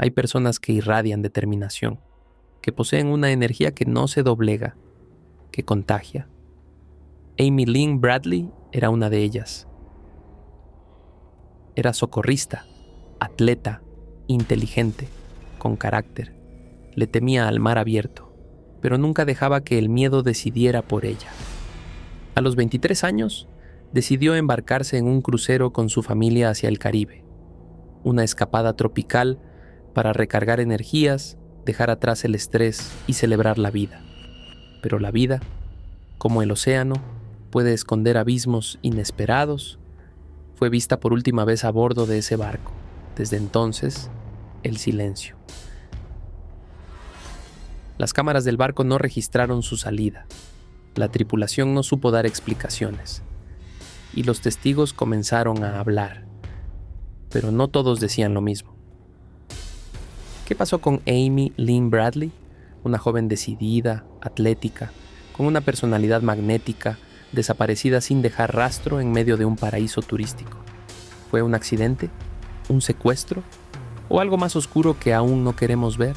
Hay personas que irradian determinación, que poseen una energía que no se doblega, que contagia. Amy Lynn Bradley era una de ellas. Era socorrista, atleta, inteligente, con carácter. Le temía al mar abierto, pero nunca dejaba que el miedo decidiera por ella. A los 23 años, decidió embarcarse en un crucero con su familia hacia el Caribe. Una escapada tropical para recargar energías, dejar atrás el estrés y celebrar la vida. Pero la vida, como el océano, puede esconder abismos inesperados. Fue vista por última vez a bordo de ese barco. Desde entonces, el silencio. Las cámaras del barco no registraron su salida. La tripulación no supo dar explicaciones. Y los testigos comenzaron a hablar. Pero no todos decían lo mismo. ¿Qué pasó con Amy Lynn Bradley? Una joven decidida, atlética, con una personalidad magnética, desaparecida sin dejar rastro en medio de un paraíso turístico. ¿Fue un accidente? ¿Un secuestro? ¿O algo más oscuro que aún no queremos ver?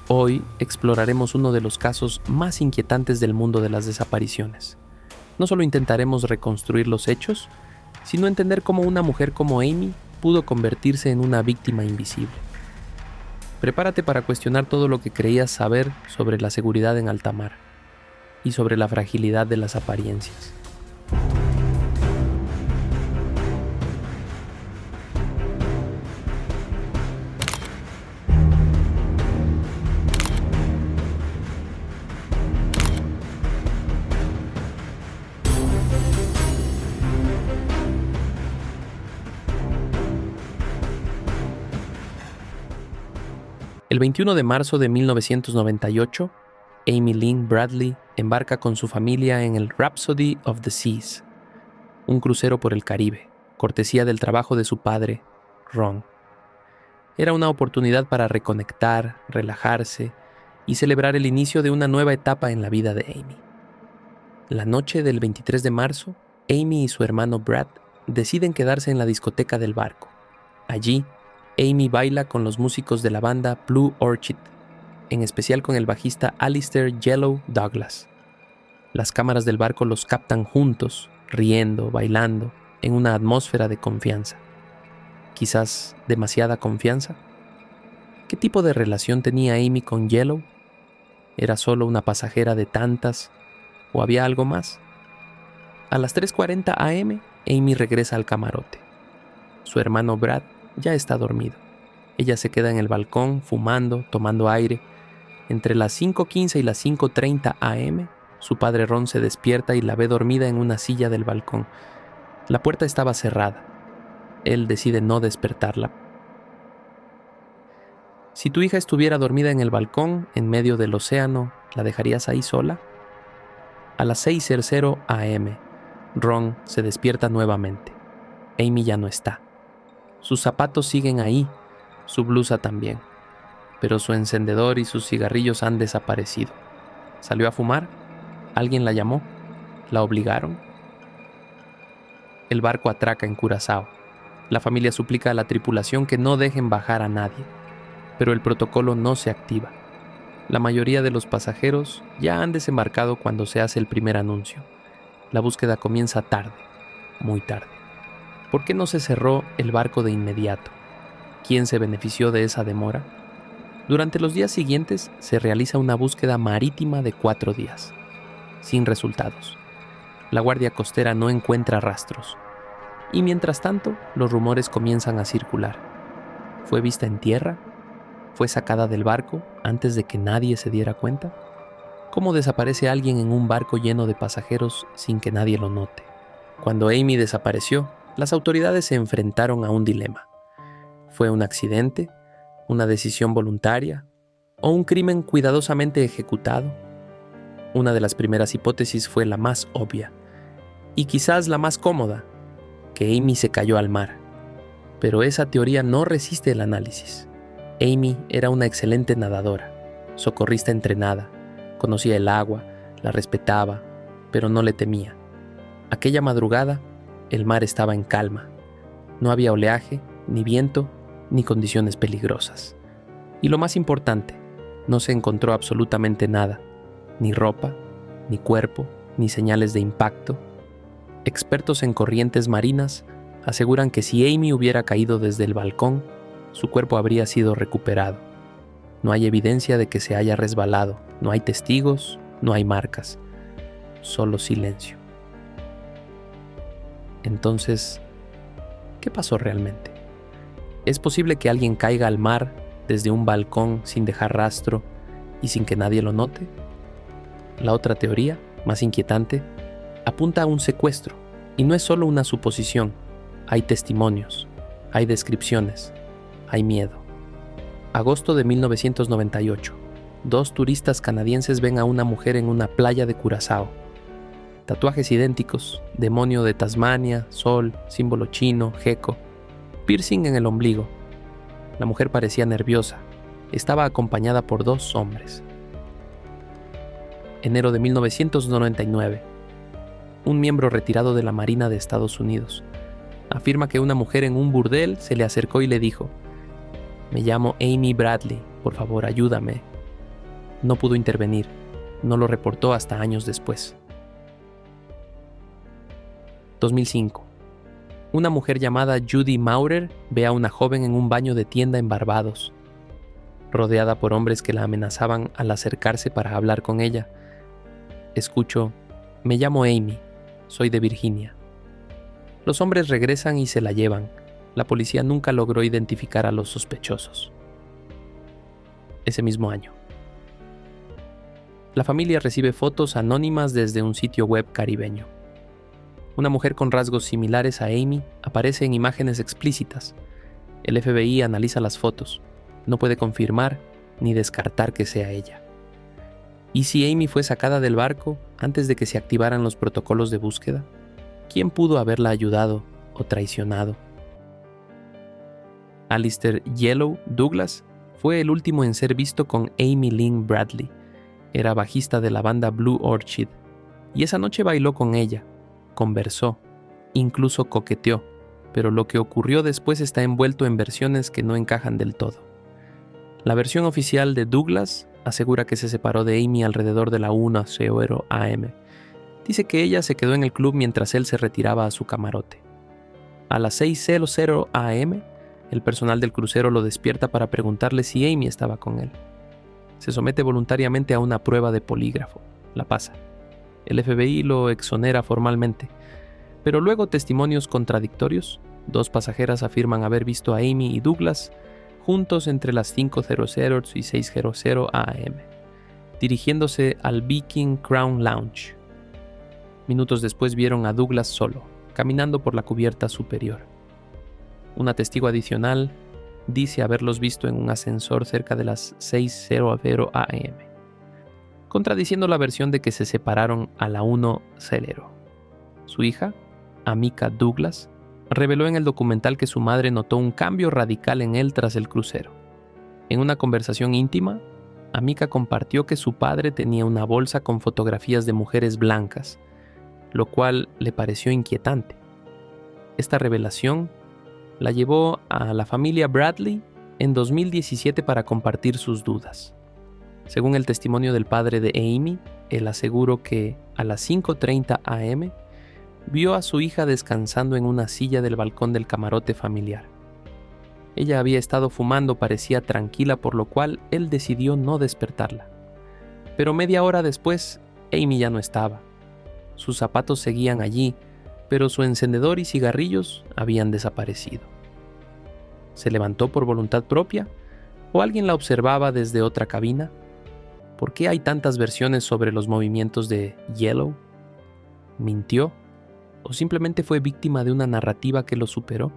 Hoy exploraremos uno de los casos más inquietantes del mundo de las desapariciones. No solo intentaremos reconstruir los hechos, sino entender cómo una mujer como Amy pudo convertirse en una víctima invisible. Prepárate para cuestionar todo lo que creías saber sobre la seguridad en alta mar y sobre la fragilidad de las apariencias. El 21 de marzo de 1998, Amy Lynn Bradley embarca con su familia en el Rhapsody of the Seas, un crucero por el Caribe, cortesía del trabajo de su padre, Ron. Era una oportunidad para reconectar, relajarse y celebrar el inicio de una nueva etapa en la vida de Amy. La noche del 23 de marzo, Amy y su hermano Brad deciden quedarse en la discoteca del barco. Allí, Amy baila con los músicos de la banda Blue Orchid, en especial con el bajista Alistair Yellow Douglas. Las cámaras del barco los captan juntos, riendo, bailando, en una atmósfera de confianza. ¿Quizás demasiada confianza? ¿Qué tipo de relación tenía Amy con Yellow? ¿Era solo una pasajera de tantas o había algo más? A las 3:40 a.m., Amy regresa al camarote. Su hermano Brad ya está dormido. Ella se queda en el balcón, fumando, tomando aire. Entre las 5:15 y las 5:30 a.m., su padre Ron se despierta y la ve dormida en una silla del balcón. La puerta estaba cerrada. Él decide no despertarla. Si tu hija estuviera dormida en el balcón, en medio del océano, ¿la dejarías ahí sola? A las 6:00 a.m., Ron se despierta nuevamente. Amy ya no está. Sus zapatos siguen ahí, su blusa también, pero su encendedor y sus cigarrillos han desaparecido. ¿Salió a fumar? ¿Alguien la llamó? ¿La obligaron? El barco atraca en Curazao. La familia suplica a la tripulación que no dejen bajar a nadie, pero el protocolo no se activa. La mayoría de los pasajeros ya han desembarcado cuando se hace el primer anuncio. La búsqueda comienza tarde, muy tarde. ¿Por qué no se cerró el barco de inmediato? ¿Quién se benefició de esa demora? Durante los días siguientes se realiza una búsqueda marítima de 4 días, sin resultados. La Guardia Costera no encuentra rastros. Y mientras tanto, los rumores comienzan a circular. ¿Fue vista en tierra? ¿Fue sacada del barco antes de que nadie se diera cuenta? ¿Cómo desaparece alguien en un barco lleno de pasajeros sin que nadie lo note? Cuando Amy desapareció, las autoridades se enfrentaron a un dilema. ¿Fue un accidente? ¿Una decisión voluntaria? ¿O un crimen cuidadosamente ejecutado? Una de las primeras hipótesis fue la más obvia, y quizás la más cómoda, que Amy se cayó al mar. Pero esa teoría no resiste el análisis. Amy era una excelente nadadora, socorrista entrenada, conocía el agua, la respetaba, pero no le temía. Aquella madrugada, el mar estaba en calma. No había oleaje, ni viento, ni condiciones peligrosas. Y lo más importante, no se encontró absolutamente nada, ni ropa, ni cuerpo, ni señales de impacto. Expertos en corrientes marinas aseguran que si Amy hubiera caído desde el balcón, su cuerpo habría sido recuperado. No hay evidencia de que se haya resbalado, no hay testigos, no hay marcas, solo silencio. Entonces, ¿qué pasó realmente? ¿Es posible que alguien caiga al mar desde un balcón sin dejar rastro y sin que nadie lo note? La otra teoría, más inquietante, apunta a un secuestro, y no es solo una suposición. Hay testimonios, hay descripciones, hay miedo. Agosto de 1998. 2 turistas canadienses ven a una mujer en una playa de Curazao. Tatuajes idénticos, demonio de Tasmania, sol, símbolo chino, gecko, piercing en el ombligo. La mujer parecía nerviosa. Estaba acompañada por 2 hombres. Enero de 1999. Un miembro retirado de la Marina de Estados Unidos afirma que una mujer en un burdel se le acercó y le dijo: «Me llamo Amy Bradley, por favor ayúdame». No pudo intervenir, no lo reportó hasta años después. 2005. Una mujer llamada Judy Maurer ve a una joven en un baño de tienda en Barbados. Rodeada por hombres que la amenazaban al acercarse para hablar con ella, escucho: «Me llamo Amy, soy de Virginia». Los hombres regresan y se la llevan. La policía nunca logró identificar a los sospechosos. Ese mismo año. La familia recibe fotos anónimas desde un sitio web caribeño. Una mujer con rasgos similares a Amy aparece en imágenes explícitas. El FBI analiza las fotos. No puede confirmar ni descartar que sea ella. ¿Y si Amy fue sacada del barco antes de que se activaran los protocolos de búsqueda? ¿Quién pudo haberla ayudado o traicionado? Alistair Yellow Douglas fue el último en ser visto con Amy Lynn Bradley. Era bajista de la banda Blue Orchid, y esa noche bailó con ella, conversó, incluso coqueteó, pero lo que ocurrió después está envuelto en versiones que no encajan del todo. La versión oficial de Douglas asegura que se separó de Amy alrededor de la 1:00 a.m. Dice que ella se quedó en el club mientras él se retiraba a su camarote. A las 6:00 a.m., el personal del crucero lo despierta para preguntarle si Amy estaba con él. Se somete voluntariamente a una prueba de polígrafo. La pasa. El FBI lo exonera formalmente, pero luego testimonios contradictorios. 2 pasajeras afirman haber visto a Amy y Douglas juntos entre las 5:00 y 6:00 a.m., dirigiéndose al Viking Crown Lounge. Minutos después vieron a Douglas solo, caminando por la cubierta superior. Una testigo adicional dice haberlos visto en un ascensor cerca de las 6:00 a.m., contradiciendo la versión de que se separaron a la 1:00. Su hija, Amika Douglas, reveló en el documental que su madre notó un cambio radical en él tras el crucero. En una conversación íntima, Amika compartió que su padre tenía una bolsa con fotografías de mujeres blancas, lo cual le pareció inquietante. Esta revelación la llevó a la familia Bradley en 2017 para compartir sus dudas. Según el testimonio del padre de Amy, él aseguró que a las 5:30 a.m. vio a su hija descansando en una silla del balcón del camarote familiar. Ella había estado fumando, parecía tranquila, por lo cual él decidió no despertarla. Pero media hora después, Amy ya no estaba. Sus zapatos seguían allí, pero su encendedor y cigarrillos habían desaparecido. ¿Se levantó por voluntad propia? ¿O alguien la observaba desde otra cabina? ¿Por qué hay tantas versiones sobre los movimientos de Yellow? ¿Mintió? ¿O simplemente fue víctima de una narrativa que lo superó?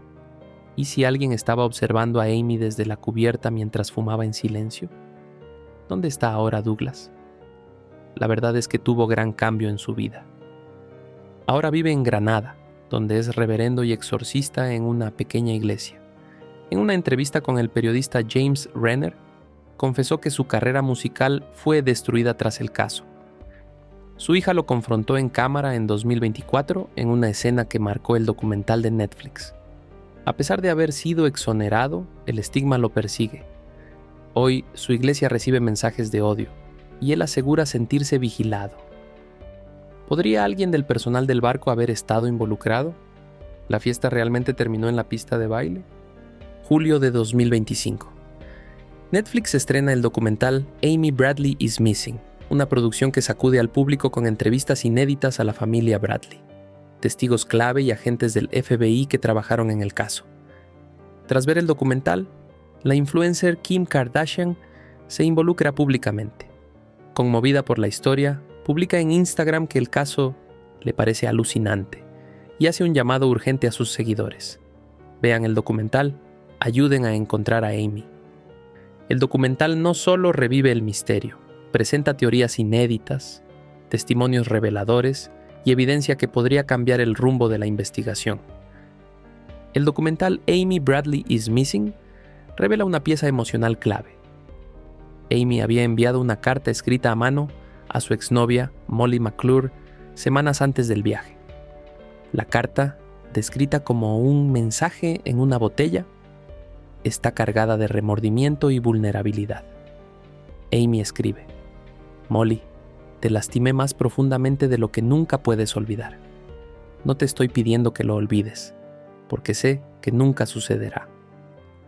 ¿Y si alguien estaba observando a Amy desde la cubierta mientras fumaba en silencio? ¿Dónde está ahora Douglas? La verdad es que tuvo gran cambio en su vida. Ahora vive en Granada, donde es reverendo y exorcista en una pequeña iglesia. En una entrevista con el periodista James Renner, confesó que su carrera musical fue destruida tras el caso. Su hija lo confrontó en cámara en 2024 en una escena que marcó el documental de Netflix. A pesar de haber sido exonerado, el estigma lo persigue. Hoy su iglesia recibe mensajes de odio y él asegura sentirse vigilado. ¿Podría alguien del personal del barco haber estado involucrado? ¿La fiesta realmente terminó en la pista de baile? Julio de 2025. Netflix estrena el documental Amy Bradley is Missing, una producción que sacude al público con entrevistas inéditas a la familia Bradley, testigos clave y agentes del FBI que trabajaron en el caso. Tras ver el documental, la influencer Kim Kardashian se involucra públicamente. Conmovida por la historia, publica en Instagram que el caso le parece alucinante y hace un llamado urgente a sus seguidores. Vean el documental, ayuden a encontrar a Amy. El documental no solo revive el misterio, presenta teorías inéditas, testimonios reveladores y evidencia que podría cambiar el rumbo de la investigación. El documental Amy Bradley is Missing revela una pieza emocional clave. Amy había enviado una carta escrita a mano a su exnovia, Molly McClure, semanas antes del viaje. La carta, descrita como un mensaje en una botella, está cargada de remordimiento y vulnerabilidad. Amy escribe: Molly, te lastimé más profundamente de lo que nunca puedes olvidar. No te estoy pidiendo que lo olvides, porque sé que nunca sucederá.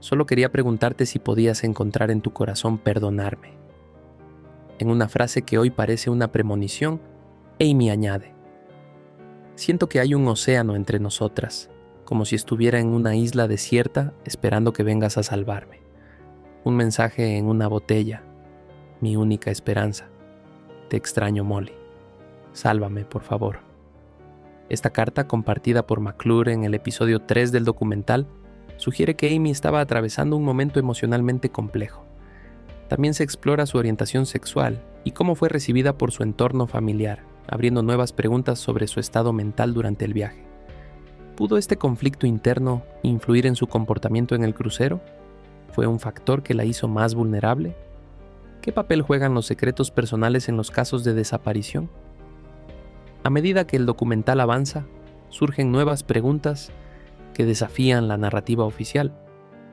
Solo quería preguntarte si podías encontrar en tu corazón perdonarme. En una frase que hoy parece una premonición, Amy añade: siento que hay un océano entre nosotras, como si estuviera en una isla desierta esperando que vengas a salvarme. Un mensaje en una botella, mi única esperanza. Te extraño, Molly. Sálvame, por favor. Esta carta, compartida por McClure en el episodio 3 del documental, sugiere que Amy estaba atravesando un momento emocionalmente complejo. También se explora su orientación sexual y cómo fue recibida por su entorno familiar, abriendo nuevas preguntas sobre su estado mental durante el viaje. ¿Pudo este conflicto interno influir en su comportamiento en el crucero? ¿Fue un factor que la hizo más vulnerable? ¿Qué papel juegan los secretos personales en los casos de desaparición? A medida que el documental avanza, surgen nuevas preguntas que desafían la narrativa oficial.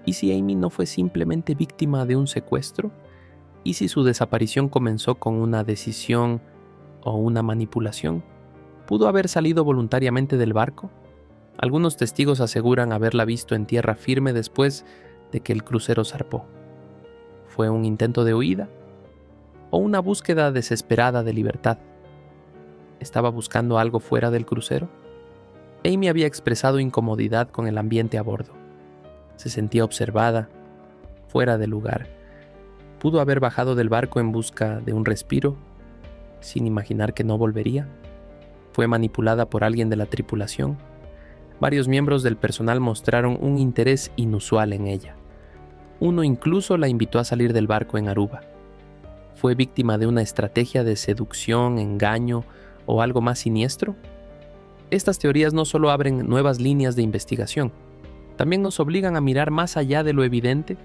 ¿Y si Amy no fue simplemente víctima de un secuestro? ¿Y si su desaparición comenzó con una decisión o una manipulación? ¿Pudo haber salido voluntariamente del barco? Algunos testigos aseguran haberla visto en tierra firme después de que el crucero zarpó. ¿Fue un intento de huida? ¿O una búsqueda desesperada de libertad? ¿Estaba buscando algo fuera del crucero? Amy había expresado incomodidad con el ambiente a bordo. Se sentía observada, fuera de lugar. ¿Pudo haber bajado del barco en busca de un respiro, sin imaginar que no volvería? ¿Fue manipulada por alguien de la tripulación? Varios miembros del personal mostraron un interés inusual en ella. Uno incluso la invitó a salir del barco en Aruba. ¿Fue víctima de una estrategia de seducción, engaño o algo más siniestro? Estas teorías no solo abren nuevas líneas de investigación, también nos obligan a mirar más allá de lo evidente,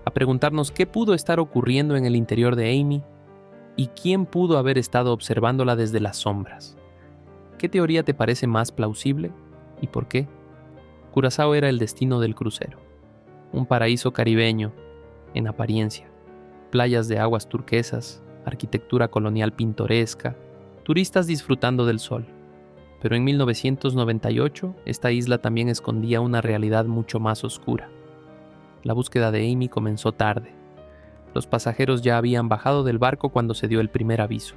a preguntarnos qué pudo estar ocurriendo en el interior de Amy y quién pudo haber estado observándola desde las sombras. ¿Qué teoría te parece más plausible y por qué? Curazao era el destino del crucero, un paraíso caribeño, en apariencia, playas de aguas turquesas, arquitectura colonial pintoresca, turistas disfrutando del sol. Pero en 1998, esta isla también escondía una realidad mucho más oscura. La búsqueda de Amy comenzó tarde. Los pasajeros ya habían bajado del barco cuando se dio el primer aviso.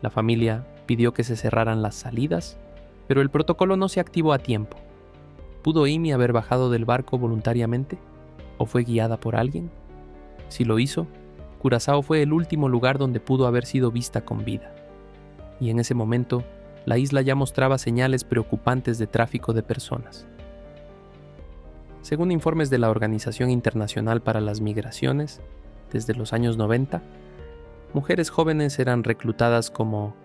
La familia pidió que se cerraran las salidas, pero el protocolo no se activó a tiempo. ¿Pudo Amy haber bajado del barco voluntariamente? ¿O fue guiada por alguien? Si lo hizo, Curazao fue el último lugar donde pudo haber sido vista con vida. Y en ese momento, la isla ya mostraba señales preocupantes de tráfico de personas. Según informes de la Organización Internacional para las Migraciones, desde los años 90, mujeres jóvenes eran reclutadas como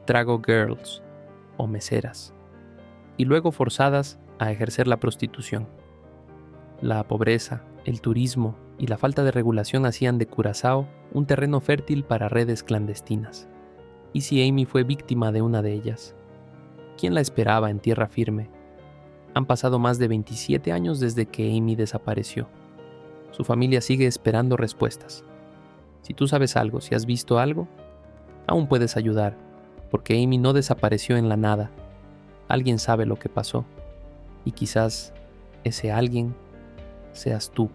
trago girls o meseras, y luego forzadas a ejercer la prostitución. La pobreza, el turismo y la falta de regulación hacían de Curazao un terreno fértil para redes clandestinas. ¿Y si Amy fue víctima de una de ellas? ¿Quién la esperaba en tierra firme? Han pasado más de 27 años desde que Amy desapareció. Su familia sigue esperando respuestas. Si tú sabes algo, si has visto algo, aún puedes ayudar, porque Amy no desapareció en la nada. Alguien sabe lo que pasó, y quizás ese alguien seas tú.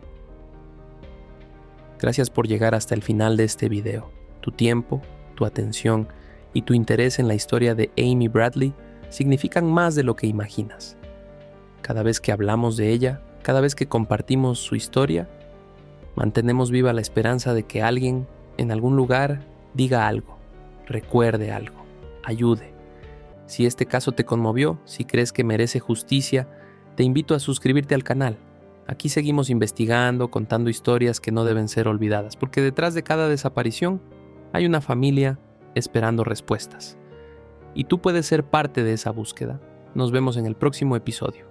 Gracias por llegar hasta el final de este video. Tu tiempo, tu atención y tu interés en la historia de Amy Bradley significan más de lo que imaginas. Cada vez que hablamos de ella, cada vez que compartimos su historia, mantenemos viva la esperanza de que alguien, en algún lugar, diga algo, recuerde algo, ayude. Si este caso te conmovió, si crees que merece justicia, te invito a suscribirte al canal. Aquí seguimos investigando, contando historias que no deben ser olvidadas, porque detrás de cada desaparición hay una familia esperando respuestas. Y tú puedes ser parte de esa búsqueda. Nos vemos en el próximo episodio.